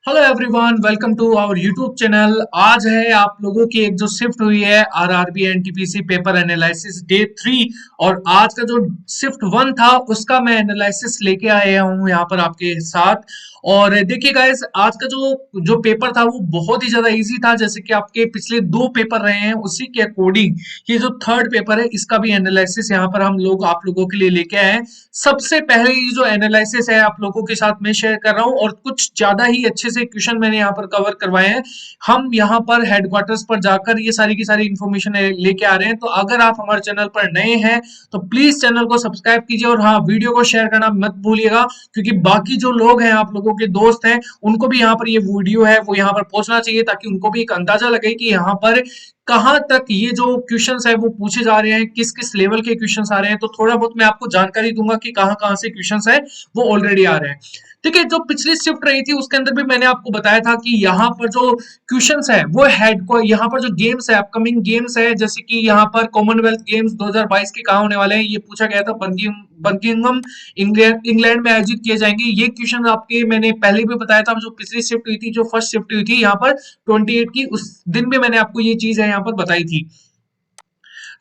Hello everyone, welcome to our YouTube channel. आज है आप लोगों की एक जो शिफ्ट हुई है RRB NTPC paper analysis day 3। और आज का जो शिफ्ट 1 था उसका मैं एनालिसिस लेके आया हूँ यहाँ पर आपके साथ। और देखिए गाइस, आज का जो जो पेपर था वो बहुत ही ज्यादा इजी था। जैसे कि आपके पिछले दो पेपर रहे हैं उसी के अकॉर्डिंग ये जो थर्ड पेपर है इसका भी एनालिसिस यहाँ पर हम लोग आप लोगों के लिए लेके आए हैं। सबसे पहले ये जो एनालिसिस है आप लोगों के साथ मैं शेयर कर रहा हूँ और कुछ ज्यादा ही अच्छे से क्वेश्चन मैंने यहाँ पर कवर करवाए हैं। हम यहाँ पर हेडक्वार्टर्स पर जाकर ये सारी की सारी इंफॉर्मेशन लेके आ रहे हैं। तो अगर आप हमारे चैनल पर नए हैं तो प्लीज चैनल को सब्सक्राइब कीजिए और हाँ, वीडियो को शेयर करना मत भूलिएगा, क्योंकि बाकी जो लोग हैं आप लोगों के दोस्त हैं उनको भी यहाँ पर ये वीडियो है वो यहाँ पर पहुंचना चाहिए, ताकि उनको भी एक अंदाजा लगे कि यहाँ पर कहाँ तक ये जो क्वेश्चंस है वो पूछे जा रहे हैं, किस किस लेवल के क्वेश्चंस आ रहे हैं। तो थोड़ा बहुत मैं आपको जानकारी दूंगा कि कहाँ कहाँ से क्वेश्चंस है वो ऑलरेडी आ रहे हैं। ठीक है, जो पिछली शिफ्ट रही थी उसके अंदर भी मैंने आपको बताया था कि यहाँ पर जो क्वेश्चंस है वो हेड को यहाँ पर जो गेम्स है, अपकमिंग गेम्स है, जैसे कि यहाँ पर कॉमनवेल्थ गेम्स 2022 के कहाँ होने वाले हैं ये पूछा गया था। बर्मिंघम इंग्लैंड में आयोजित किए जाएंगे। ये क्वेश्चन आपके मैंने पहले भी बताया था। जो पिछली शिफ्ट हुई थी, जो फर्स्ट शिफ्ट हुई थी यहाँ पर 28 की, उस दिन भी मैंने आपको ये चीज है यहाँ पर बताई थी।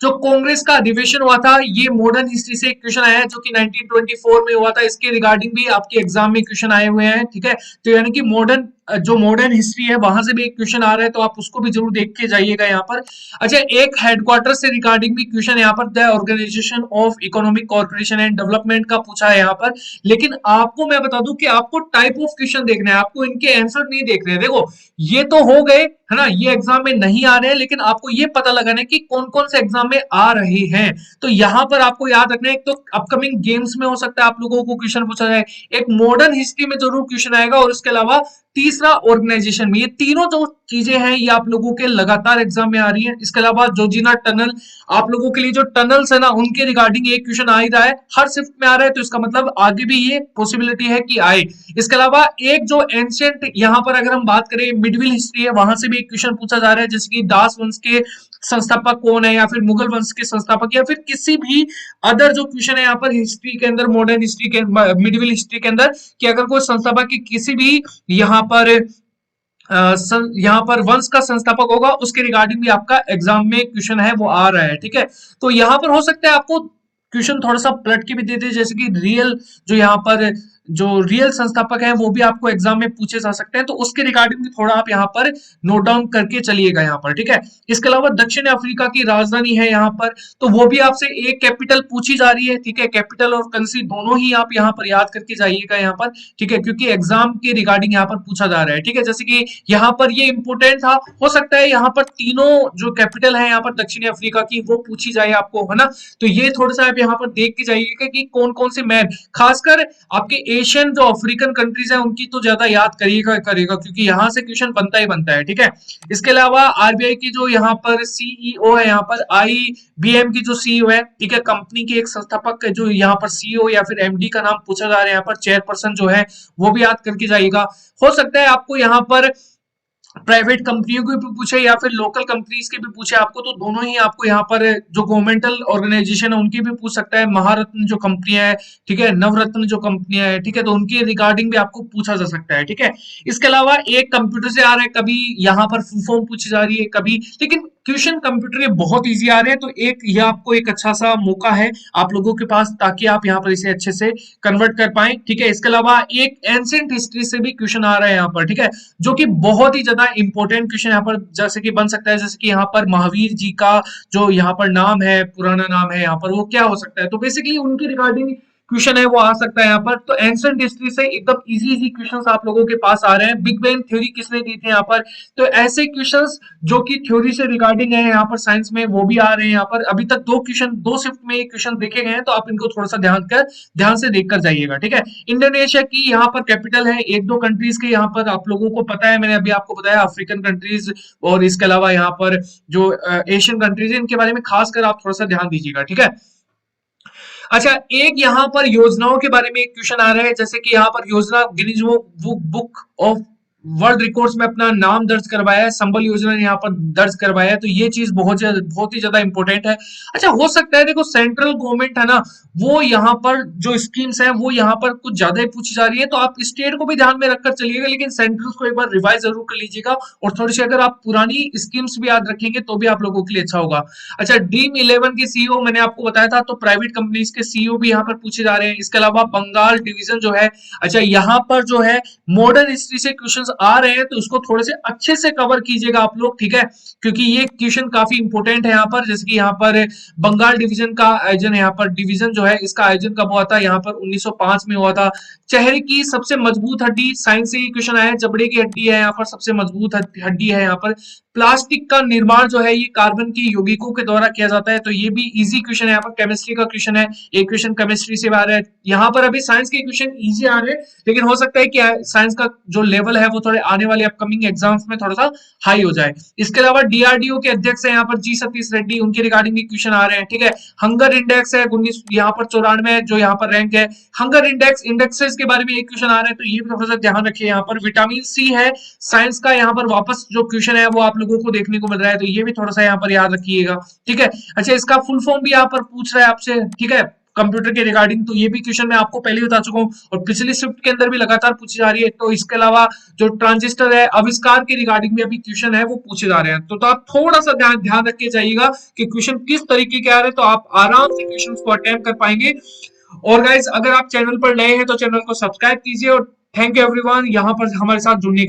जो कांग्रेस का अधिवेशन हुआ था, ये मॉडर्न हिस्ट्री से एक क्वेश्चन आया है जो कि 1924 में हुआ था। इसके रिगार्डिंग भी आपके एग्जाम में क्वेश्चन आए हुए हैं। ठीक है, तो यानी कि मॉडर्न हिस्ट्री है वहां से भी एक क्वेश्चन आ रहा है, तो आप उसको भी जरूर देख के जाइएगा यहाँ पर। अच्छा, एक हेडक्वार्टर से रिगार्डिंग भी क्वेश्चन यहाँ पर the organisation of economic corporation and development का पूछा है यहाँ पर। लेकिन आपको मैं बता दूं कि आपको टाइप ऑफ क्वेश्चन देखना है, आपको इनके आंसर नहीं देखने हैं। देखो, ये तो हो गए है ना, ये एग्जाम में नहीं आ रहे हैं, लेकिन आपको ये पता लगाना है कि कौन कौन से एग्जाम में आ रहे हैं। तो यहाँ पर आपको याद रखना है, एक तो अपकमिंग गेम्स में हो सकता है आप लोगों को क्वेश्चन पूछा जाए, एक मॉडर्न हिस्ट्री में जरूर क्वेश्चन आएगा, और उसके अलावा तीसरा ऑर्गेनाइजेशन में। ये तीनों जो चीजें हैं ये आप लोगों के लगातार एग्जाम में आ रही है। इसके अलावा जोजिना टनल, आप लोगों के लिए जो टनल्स है ना उनके रिगार्डिंग एक क्वेश्चन आ ही रहा है, हर शिफ्ट में आ रहा है, तो इसका मतलब आगे भी ये पॉसिबिलिटी है कि आए। इसके अलावा एक जो एंशियंट यहाँ पर अगर हम बात करें मिडविल हिस्ट्री है, वहां से भी एक क्वेश्चन पूछा जा रहा है, जैसे कि दास वंश के संस्थापक कौन है, या फिर मुगल वंश के संस्थापक, या फिर किसी भी अदर जो क्वेश्चन है यहाँ पर हिस्ट्री के अंदर, मॉडर्न हिस्ट्री के मिडविल हिस्ट्री के अंदर, कि अगर कोई संस्थापक की किसी भी यहाँ पर यहाँ पर वंश का संस्थापक होगा उसके रिगार्डिंग भी आपका एग्जाम में क्वेश्चन है वो आ रहा है। ठीक है, तो यहाँ पर हो सकता है आपको क्वेश्चन थोड़ा सा पलट के भी दे दे, जैसे कि रियल जो यहाँ पर जो रियल संस्थापक है वो भी आपको एग्जाम में पूछे जा सकते हैं, तो उसके रिगार्डिंग भी थोड़ा आप यहाँ पर नोट डाउन करके चलिएगा यहाँ पर। ठीक है, इसके अलावा दक्षिण अफ्रीका की राजधानी है यहाँ पर, तो वो भी आपसे एक कैपिटल पूछी जा रही है। ठीक है, कैपिटल और करेंसी दोनों ही आप यहाँ पर याद करके जाइएगा यहाँ पर। ठीक है, क्योंकि एग्जाम के रिगार्डिंग यहाँ पर पूछा जा रहा है। ठीक है, जैसे कि यहाँ पर ये इंपोर्टेंट था, हो सकता है यहाँ पर तीनों जो कैपिटल है यहाँ पर दक्षिणी अफ्रीका की वो पूछी जाए आपको, है ना। तो ये थोड़ा सा आप यहाँ पर देख के जाइएगा कि कौन कौन से मैन, खासकर आपके एशियन जो अफ्रीकन कंट्रीज है उनकी तो ज्यादा याद करिएगा करेगा, क्योंकि यहाँ से क्वेश्चन बनता ही बनता है। ठीक है, इसके अलावा आरबीआई की जो यहाँ पर सीईओ है, यहाँ पर आईबीएम की जो सीईओ है, ठीक है, कंपनी के एक संस्थापक जो यहाँ पर सीईओ या फिर एमडी का नाम पूछा जा रहा है यहाँ पर, चेयरपर्सन जो है वो भी याद करके जाइएगा। हो सकता है आपको यहाँ पर प्राइवेट कंपनियों के भी पूछे या फिर लोकल कंपनीज के भी पूछे आपको, तो दोनों ही आपको यहाँ पर जो गवर्नमेंटल ऑर्गेनाइजेशन है उनकी भी पूछ सकता है। महारत्न जो कंपनियां है, ठीक है, नवरत्न जो कंपनियां है, ठीक है, तो उनके रिगार्डिंग भी आपको पूछा जा सकता है। ठीक है, इसके अलावा एक कंप्यूटर से आ रहा है, कभी यहाँ पर फुल फॉर्म पूछी जा रही है कभी, लेकिन क्वेश्चन कंप्यूटर ये बहुत इजी आ रहे हैं, तो एक ये आपको एक अच्छा सा मौका है आप लोगों के पास, ताकि आप यहाँ पर इसे अच्छे से कन्वर्ट कर पाए। ठीक है, इसके अलावा एक एंशिएंट हिस्ट्री से भी क्वेश्चन आ रहा है यहाँ पर। ठीक है, जो कि बहुत ही ज्यादा इंपॉर्टेंट क्वेश्चन यहाँ पर जैसे कि बन सकता है, जैसे कि यहाँ पर महावीर जी का जो यहाँ पर नाम है, पुराना नाम है यहाँ पर, वो क्या हो सकता है, तो बेसिकली उनकी रिगार्डिंग क्वेश्चन है वो आ सकता है यहाँ पर। तो एंशिएंट हिस्ट्री से एकदम इजी इजी क्वेश्चंस आप लोगों के पास आ रहे हैं। बिग बैंग थ्योरी किसने दी थी यहाँ पर, तो ऐसे क्वेश्चंस जो कि थ्योरी से रिगार्डिंग है यहाँ पर साइंस में, वो भी आ रहे हैं यहाँ पर। अभी तक दो शिफ्ट में ये क्वेश्चन देखे गए हैं, तो आप इनको थोड़ा सा ध्यान से देख कर जाइएगा। ठीक है, इंडोनेशिया की यहाँ पर कैपिटल है, एक दो कंट्रीज के यहाँ पर आप लोगों को पता है, मैंने अभी आपको बताया अफ्रीकन कंट्रीज, और इसके अलावा यहाँ पर जो एशियन कंट्रीज है इनके बारे में खासकर आप थोड़ा सा ध्यान दीजिएगा। ठीक है, अच्छा, एक यहाँ पर योजनाओं के बारे में एक क्वेश्चन आ रहा है, जैसे कि यहाँ पर योजना Guinness book of world records में अपना नाम दर्ज करवाया है, संबल योजना ने यहाँ पर दर्ज करवाया है, तो ये चीज बहुत ही ज्यादा इंपॉर्टेंट है। अच्छा, हो सकता है देखो सेंट्रल गवर्नमेंट है ना, वो यहाँ पर जो स्कीम्स है वो यहाँ पर कुछ ज्यादा ही पूछी जा रही है, तो आप स्टेट को भी ध्यान में रखकर चलिएगा, लेकिन सेंट्रल को एक बार रिवाइज जरूर कर लीजिएगा, और थोड़ी सी अगर आप पुरानी स्कीम्स भी याद रखेंगे तो भी आप लोगों के लिए अच्छा होगा। अच्छा, ड्रीम 11 के सीईओ मैंने आपको बताया था, तो प्राइवेट कंपनीज के सीईओ भी यहाँ पर पूछे जा रहे हैं। इसके अलावा बंगाल डिवीजन जो है, अच्छा यहाँ पर जो है मॉडर्न हिस्ट्री से क्वेश्चंस आ रहे हैं, तो उसको थोड़े से अच्छे से कवर कीजिएगा आप लोग, ठीक है, क्योंकि ये क्वेश्चन काफी इंपॉर्टेंट है यहाँ पर। जैसे कि यहाँ पर बंगाल डिवीजन का आयोजन, यहाँ पर डिवीजन जो है इसका आयोजन कब हुआ था, यहाँ पर 1905 में हुआ था। चेहरे की सबसे मजबूत हड्डी, साइंस से ये क्वेश्चन आया है, जबड़े की हड्डी है यहाँ पर सबसे मजबूत हड्डी है यहाँ पर। प्लास्टिक का निर्माण जो है ये कार्बन के यौगिकों के द्वारा किया जाता है, तो ये भी इजी क्वेश्चन है, यहाँ पर केमिस्ट्री का क्वेश्चन है, एक क्वेश्चन केमिस्ट्री से आ रहा है। यहाँ पर अभी साइंस के क्वेश्चन इजी आ रहे हैं, लेकिन हो सकता है कि साइंस का जो लेवल है वो थोड़े आने वाले अपकमिंग एग्जाम्स में थोड़ा सा हाई हो जाए। इसके अलावा डीआरडीओ के अध्यक्ष है यहाँ पर जी सतीश रेड्डी, उनके रिगार्डिंग भी क्वेश्चन आ रहे हैं, ठीक है। हंगर इंडेक्स है 19 यहाँ पर 94 जो यहाँ पर रैंक है। हंगर इंडेक्सेस के बारे में एक क्वेश्चन आ रहा है, तो ये भी थोड़ा सा ध्यान रखिए। यहाँ पर विटामिन सी है साइंस का, यहाँ पर वापस जो क्वेश्चन है वो आप लोगों को देखने को मिल रहा है, तो ये भी थोड़ा सा यहाँ पर याद रखिएगा, ठीक है। अच्छा, इसका फुल फॉर्म भी यहाँ पर पूछ रहा है आपसे, ठीक है, कंप्यूटर के रिगार्डिंग, तो ये भी क्वेश्चन मैं आपको पहले ही बता चुका हूँ, और पिछली शिफ्ट के अंदर भी लगातार पूछी जा रही है। तो इसके अलावा जो ट्रांजिस्टर है आविष्कार के रिगार्डिंग भी अभी क्वेश्चन है वो पूछे जा रहे हैं, तो आप थोड़ा सा ध्यान रख के जाइएगा कि क्वेश्चन किस तरीके के आ रहे हैं, तो आप आराम से क्वेश्चन को अटेम्प्ट कर पाएंगे। और गाइज, अगर आप चैनल पर नए हैं तो चैनल को सब्सक्राइब कीजिए, और थैंक यू एवरीवन यहाँ पर हमारे साथ जुड़ने के